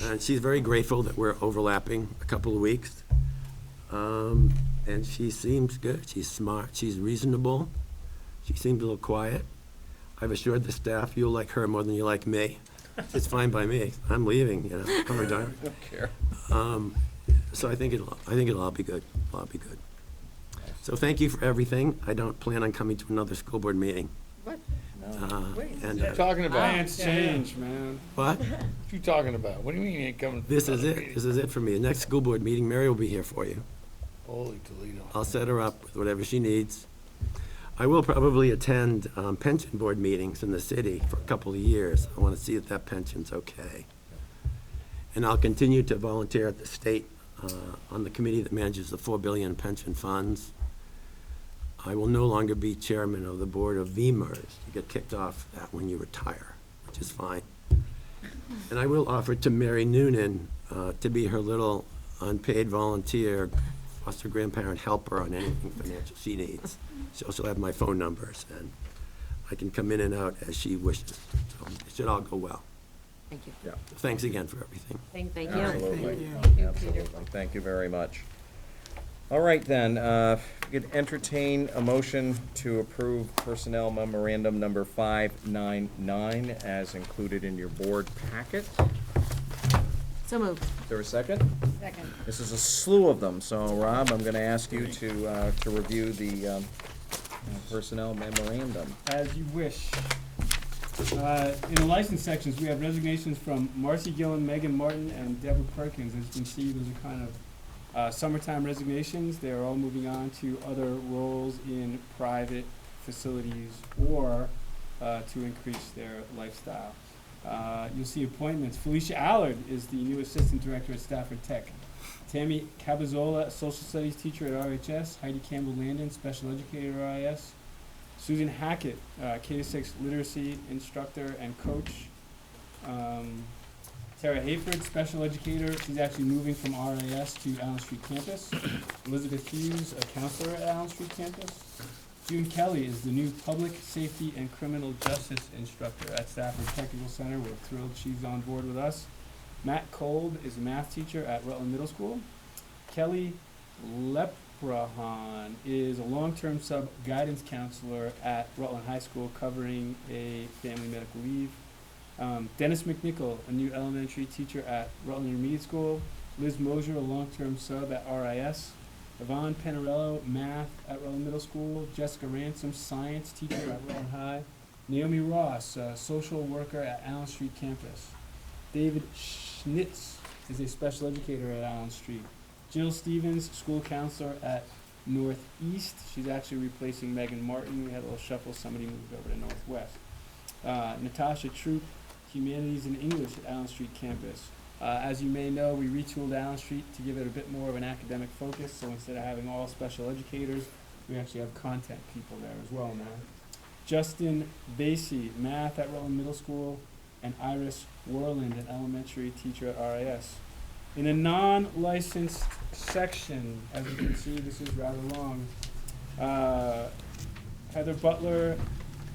And she's very grateful that we're overlapping a couple of weeks. And she seems good. She's smart. She's reasonable. She seems a little quiet. I've assured the staff you'll like her more than you like me. It's fine by me. I'm leaving. I'm retiring. I don't care. So I think it'll all be good. It'll all be good. So thank you for everything. I don't plan on coming to another school board meeting. What? What are you talking about? Plans change, man. What? What you talking about? What do you mean you ain't coming? This is it. This is it for me. The next school board meeting, Mary will be here for you. Holy Toledo. I'll set her up with whatever she needs. I will probably attend pension board meetings in the city for a couple of years. I want to see if that pension's okay. And I'll continue to volunteer at the state on the committee that manages the $4 billion pension funds. I will no longer be chairman of the board of VMERS. You get kicked off that when you retire, which is fine. And I will offer to Mary Noonan to be her little unpaid volunteer foster grandparent helper on anything financial she needs. She'll have my phone numbers, and I can come in and out as she wishes. So it should all go well. Thank you. Yeah. So thanks again for everything. Thank you. Absolutely. Thank you, Peter. Absolutely. Thank you very much. All right then, we could entertain a motion to approve personnel memorandum number 599 as included in your board packet. So moved. Is there a second? Second. This is a slew of them, so Rob, I'm gonna ask you to review the personnel memorandum. As you wish. In the license sections, we have resignations from Marcy Gillen, Megan Martin, and Deborah Perkins. As you can see, those are kind of summertime resignations. They are all moving on to other roles in private facilities or to increase their lifestyle. You'll see appointments. Felicia Allard is the new assistant director at Stafford Tech. Tammy Cabazzola, social studies teacher at RHS. Heidi Campbell-Landon, special educator at RIS. Susan Hackett, K-6 literacy instructor and coach. Tara Hayford, special educator. She's actually moving from RIS to Allen Street campus. Elizabeth Hughes, a counselor at Allen Street campus. June Kelly is the new public safety and criminal justice instructor at Stafford Technical Center. We're thrilled she's on board with us. Matt Kolb is a math teacher at Rutland Middle School. Kelly Leprahan is a long-term sub-guidance counselor at Rutland High School covering a family medical leave. Dennis McNichol, a new elementary teacher at Rutland Intermediate School. Liz Mosier, a long-term sub at RIS. Yvonne Panarello, math at Rutland Middle School. Jessica Ransom, science teacher at Rutland High. Naomi Ross, social worker at Allen Street campus. David Schnitz is a special educator at Allen Street. Jill Stevens, school counselor at Northeast. She's actually replacing Megan Martin. We had a little shuffle. Somebody moved over to Northwest. Natasha Troop, humanities and English at Allen Street campus. As you may know, we retooled Allen Street to give it a bit more of an academic focus. So instead of having all special educators, we actually have content people there as well now. Justin Basie, math at Rutland Middle School, and Iris Worland, an elementary teacher at RIS. In a non-licensed section, as you can see, this is rather long. Heather Butler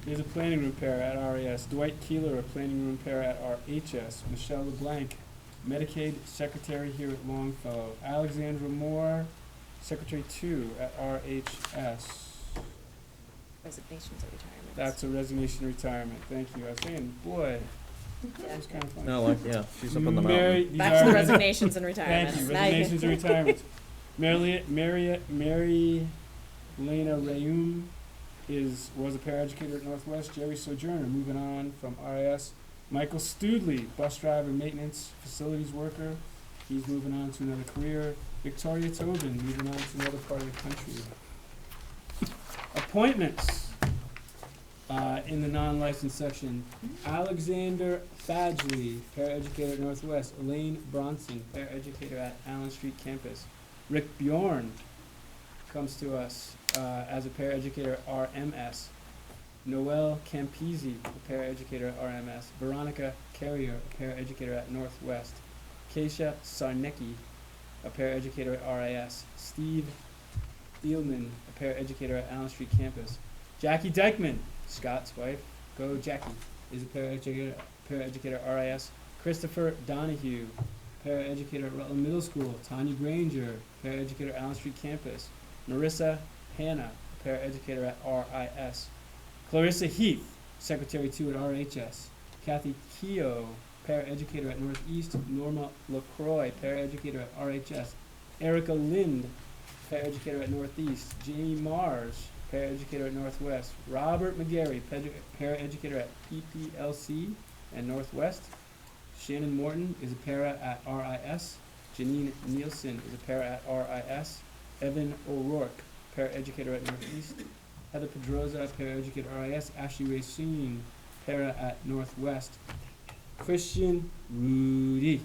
is a planning room para at RIS. Dwight Keeler, a planning room para at RHS. Michelle LeBlanc, Medicaid secretary here at Longfellow. Alexandra Moore, secretary 2 at RHS. Resignations or retirements. That's a resignation retirement. Thank you. I was saying, boy, that was kind of funny. No, like, yeah, she's up on the mountain. Back to the resignations and retirements. Thank you. Resignations and retirements. Mary Lena Rayum was a paraeducator at Northwest. Jerry Sojourner, moving on from RIS. Michael Studley, bus driver, maintenance, facilities worker. He's moving on to another career. Victoria Tobin, moving on to another part of the country. Appointments in the non-licensed section. Alexander Fadgley, paraeducator at Northwest. Elaine Bronson, paraeducator at Allen Street campus. Rick Bjorn comes to us as a paraeducator at RMS. Noelle Campisi, a paraeducator at RMS. Veronica Carrier, a paraeducator at Northwest. Keisha Sarnecki, a paraeducator at RIS. Steve Thielman, a paraeducator at Allen Street campus. Jackie Dykeman, Scott's wife, go Jackie, is a paraeducator at RIS. Christopher Donahue, paraeducator at Rutland Middle School. Tanya Granger, paraeducator at Allen Street campus. Marissa Hanna, paraeducator at RIS. Clarissa Heath, secretary 2 at RHS. Kathy Keogh, paraeducator at Northeast. Norma LaCroix, paraeducator at RHS. Erica Lind, paraeducator at Northeast. Jamie Mars, paraeducator at Northwest. Robert McGarry, paraeducator at PPLC and Northwest. Shannon Morton is a para at RIS. Janine Nielsen is a para at RIS. Evan O'Rourke, paraeducator at Northeast. Heather Pedroza, paraeducator at RIS. Ashley Racine, para at Northwest. Christian Rudy,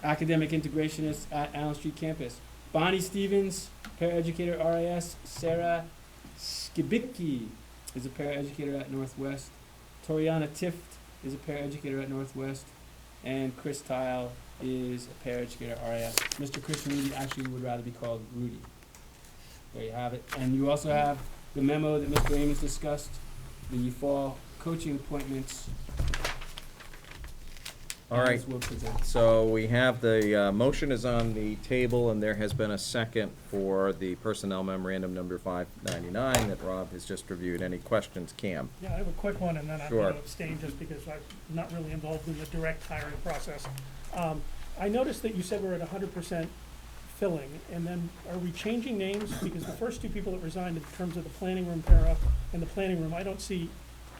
academic integrationist at Allen Street campus. Bonnie Stevens, paraeducator at RIS. Sarah Skibicki is a paraeducator at Northwest. Toriana Tift is a paraeducator at Northwest. And Chris Tile is a paraeducator at RIS. Mr. Christian Rudy actually would rather be called Rudy. There you have it. And you also have the memo that Mr. Amos discussed, the fall coaching appointments. All right, as were presented. so we have the, motion is on the table, and there has been a second for the Personnel Memorandum number 599 that Rob has just reviewed. Any questions, Cam? Yeah, I have a quick one, and then I'm Sure. going to abstain just because I'm not really involved in the direct hiring process. I noticed that you said we're at 100% filling, and then are we changing names? Because the first two people that resigned in terms of the planning room para and the planning room, I don't see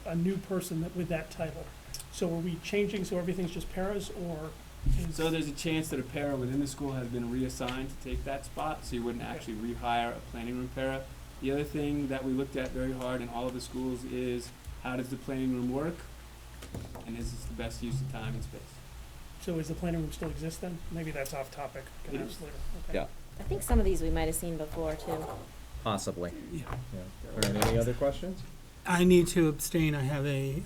a new person with that title. So are we changing so everything's just paras, or is? So there's a chance that a para within the school has been reassigned to take that spot, so you wouldn't actually rehire a planning room para. The other thing that we looked at very hard in all of the schools is, how does the planning room work? And is this the best use of time and space? So is the planning room still exist then? Maybe that's off topic. Can It ask is. later. Okay. Yeah, I think some of these we might have seen before too. possibly. Yeah. All right, any other questions? I need to abstain. I have a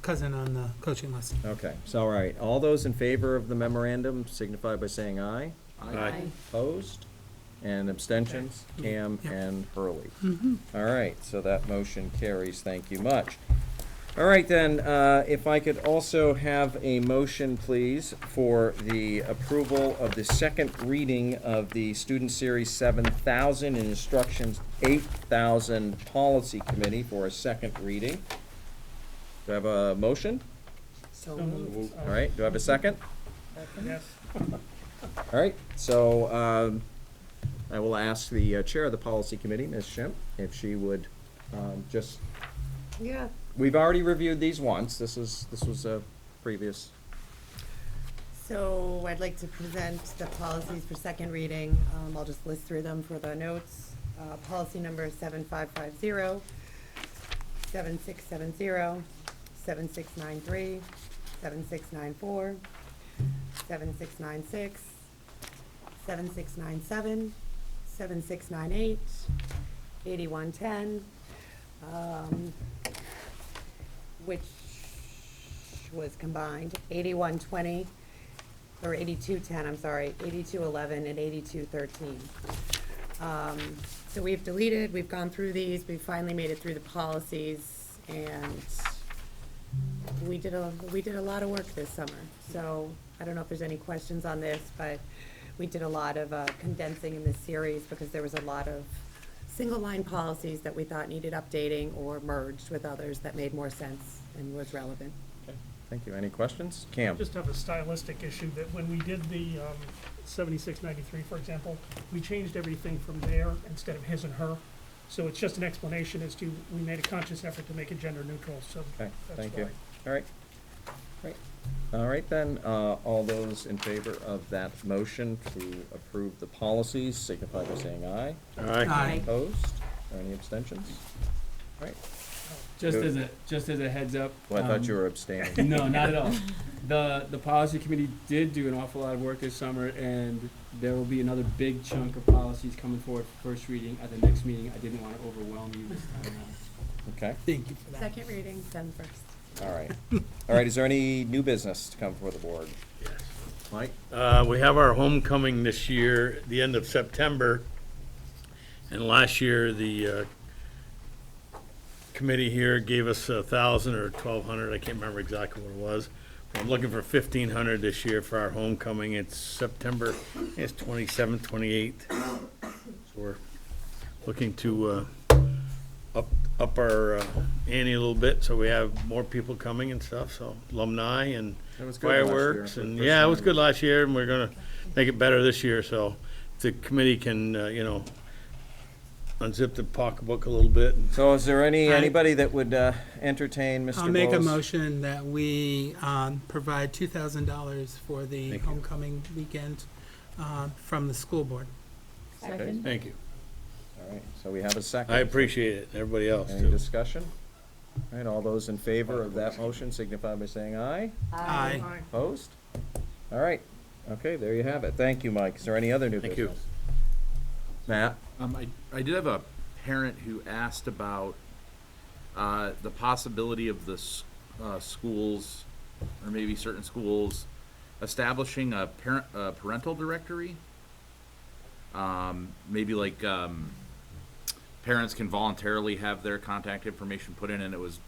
cousin on the coaching list. Okay, so all right, all those in favor of the memorandum signify by saying aye. Aye. Opposed? And abstentions, Cam Yep. and Hurley. Mhm. All right, so that motion carries, thank you much. All right then, if I could also have a motion, please, for the approval of the second reading of the Student Series 7000 and Instructions 8000 Policy Committee for a second reading. Do I have a motion? So moved. All right, do I have a second? Yes. All right, so I will ask the chair of the policy committee, Ms. Schimpf, if she would just, Yeah. we've already reviewed these once. This was a previous. So I'd like to present the policies for second reading. I'll just list through them for the notes. Policy number 7550, 7670, 7693, 7694, 7696, 7697, 7698, 8110, which was combined, 8120, or 8210, I'm sorry, 8211 and 8213. So we've deleted, we've gone through these, we finally made it through the policies, and we did a lot of work this summer. So I don't know if there's any questions on this, but we did a lot of condensing in this series because there was a lot of single line policies that we thought needed updating or merged with others that made more sense and was relevant. Okay, thank you. Any questions? Cam? Just have a stylistic issue that when we did the 7693, for example, we changed everything from there instead of his and her. So it's just an explanation as to, we made a conscious effort to make it gender neutral, so Okay, that's thank you. why. All right. Great. All right then, all those in favor of that motion to approve the policies signify by saying aye. Aye. Aye. Opposed? Or any abstentions? All right. Just as a heads up. Well, I thought you were abstaining. No, not at all. The policy committee did do an awful lot of work this summer, and there will be another big chunk of policies coming forward for first reading at the next meeting. I didn't want to overwhelm you this time around. Okay, Thank you for that. Second reading, then first. all right. All right, is there any new business to come before the board? Yes. Mike? We have our homecoming this year, at the end of September. And last year, the committee here gave us 1,000 or 1,200, I can't remember exactly what it was. I'm looking for 1,500 this year for our homecoming. It's September, I think it's 27th, 28th. So we're looking to up our ante a little bit, so we have more people coming and stuff, so alumni and That was good last year fireworks. for the And first yeah, it was time. good last year, and we're gonna make it better this year, so if the committee can, unzip the pocketbook a little bit. So is there I- anybody that would entertain Mr. I'll make a Bowe's- motion that we provide $2,000 for the Thank you. homecoming weekend from the school board. Okay. Thank you. All right, so we have a second. I appreciate it, everybody else Any too. discussion? All right, all those in favor of that motion signify by saying aye. Aye. Opposed? All right, okay, there you have it. Thank you, Mike. Is there any other new Thank business? you. Matt? I did have a parent who asked about the possibility of the schools, or maybe certain schools, establishing a parental directory. Maybe like parents can voluntarily have their contact information put in, and it was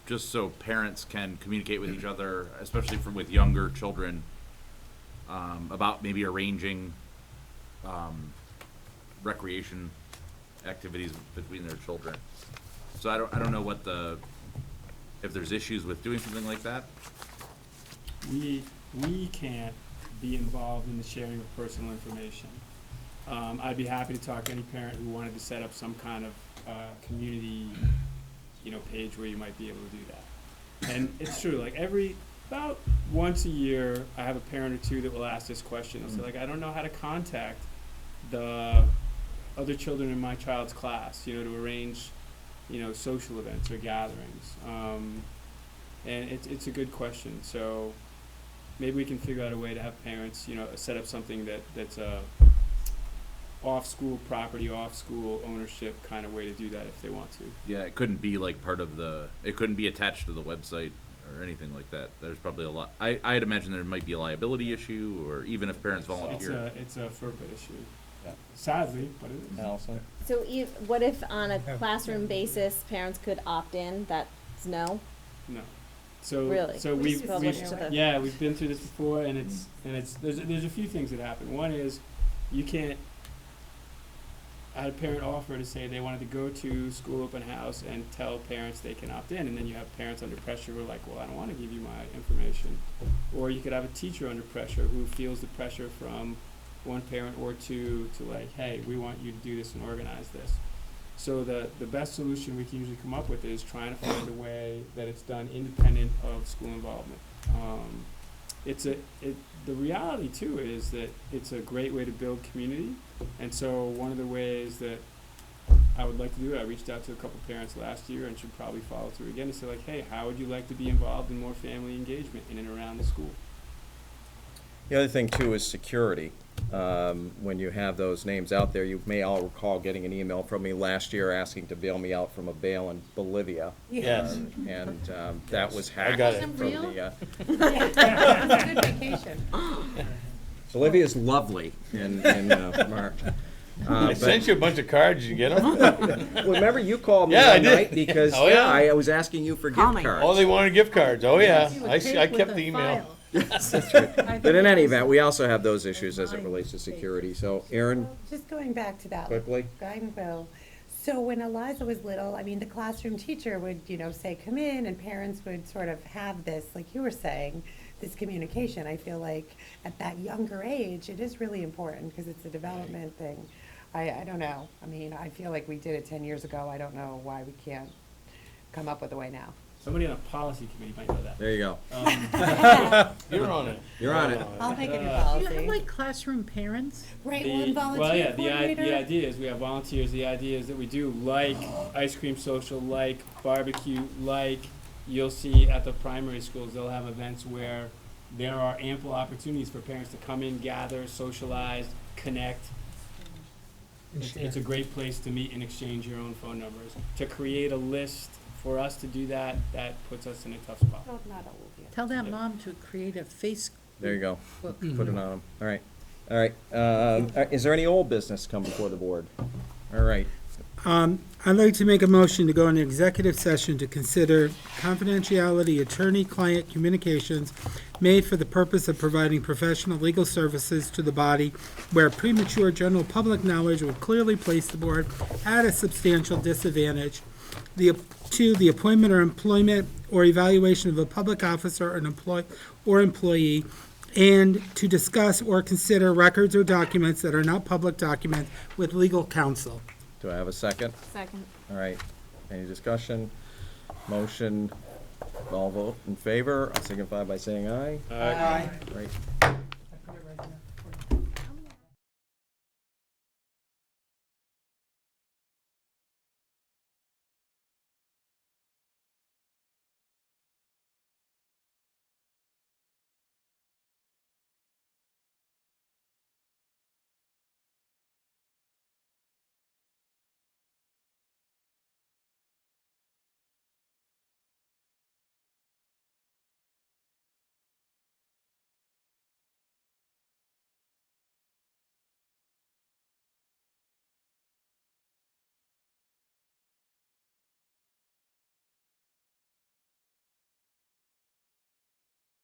just so parents can communicate with each other, especially with younger children, about maybe arranging recreation activities between their children. So I don't know if there's issues with doing something like that. We can't be involved in the sharing of personal information. I'd be happy to talk to any parent who wanted to set up some kind of community, page where you might be able to do that. And it's true, like about once a year, I have a parent or two that will ask this question. They'll say, like, I don't know how to contact the other children in my child's class, to arrange, social events or gatherings. And it's a good question. So maybe we can figure out a way to have parents, set up something that's a off-school property, off-school ownership kind of way to do that if they want to. Yeah, it couldn't be like it couldn't be attached to the website or anything like that. There's probably a lot. I'd imagine there might be a liability issue, or even if parents volunteer. It's a FERPA issue. Yeah. Sadly, but it is. Allison? So what if on a classroom basis, parents could opt in? That's no? No. So Really? So We just switch to the- yeah, we've been through this before, and there's a few things that happen. One is you can't. I had a parent offer to say they wanted to go to school open house and tell parents they can opt in, and then you have parents under pressure who are like, well, I don't want to give you my information. Or you could have a teacher under pressure who feels the pressure from one parent or two to like, hey, we want you to do this and organize this. So the best solution we can usually come up with is trying to find a way that it's done independent of school involvement. The reality too is that it's a great way to build community, and so one of the ways that I would like to do it, I reached out to a couple parents last year and should probably follow through again to say like, hey, how would you like to be involved in more family engagement in and around the school? The other thing too is security. When you have those names out there, you may all recall getting an email from me last year asking to bail me out from a bail in Bolivia. Yes. And that was hacked. I got it. from Real? the, Good vacation. Bolivia's lovely in March. I sent you a bunch of cards. Did you get them? Well, remember you called me Yeah, I one did. night because Oh, yeah. I was asking you for gift cards. Oh, they wanted gift cards. Oh, yeah. You would I take kept with the a email. file. Yes, that's right. But in any event, we also have those issues as it relates to security. So, Aaron, Just going back to that. quickly. I will. So when Eliza was little, I mean, the classroom teacher would, say, come in, and parents would sort of have this, like you were saying, this communication. I feel like at that younger age, it is really important because it's a development thing. I don't know. I mean, I feel like we did it 10 years ago. I don't know why we can't come up with a way now. Somebody on a policy committee might know that. There you go. You're on it. You're on it. I'll make it a Do you policy. have like classroom parents? Right, The- one volunteer well, yeah, coordinator. the idea is we have volunteers. The idea is that we do like ice cream social, like barbecue, like you'll see at the primary schools, they'll have events where there are ample opportunities for parents to come in, gather, socialize, connect. It's a great place to meet and exchange your own phone numbers. To create a list for us to do that, that puts us in a tough spot. Well, not all of you. Tell that mom to create a Facebook. There you go. book. Put it on them. All right. All right. Is there any old business come before the board? All right. I'd like to make a motion to go into executive session to consider confidentiality attorney-client communications made for the purpose of providing professional legal services to the body where premature general public knowledge would clearly place the board at a substantial disadvantage. The appointment or employment or evaluation of a public officer or employee, and to discuss or consider records or documents that are not public documents with legal counsel. Do I have a second? Second. All right. Any discussion? Motion. All vote in favor. I'll signify by saying aye. Aye. Right.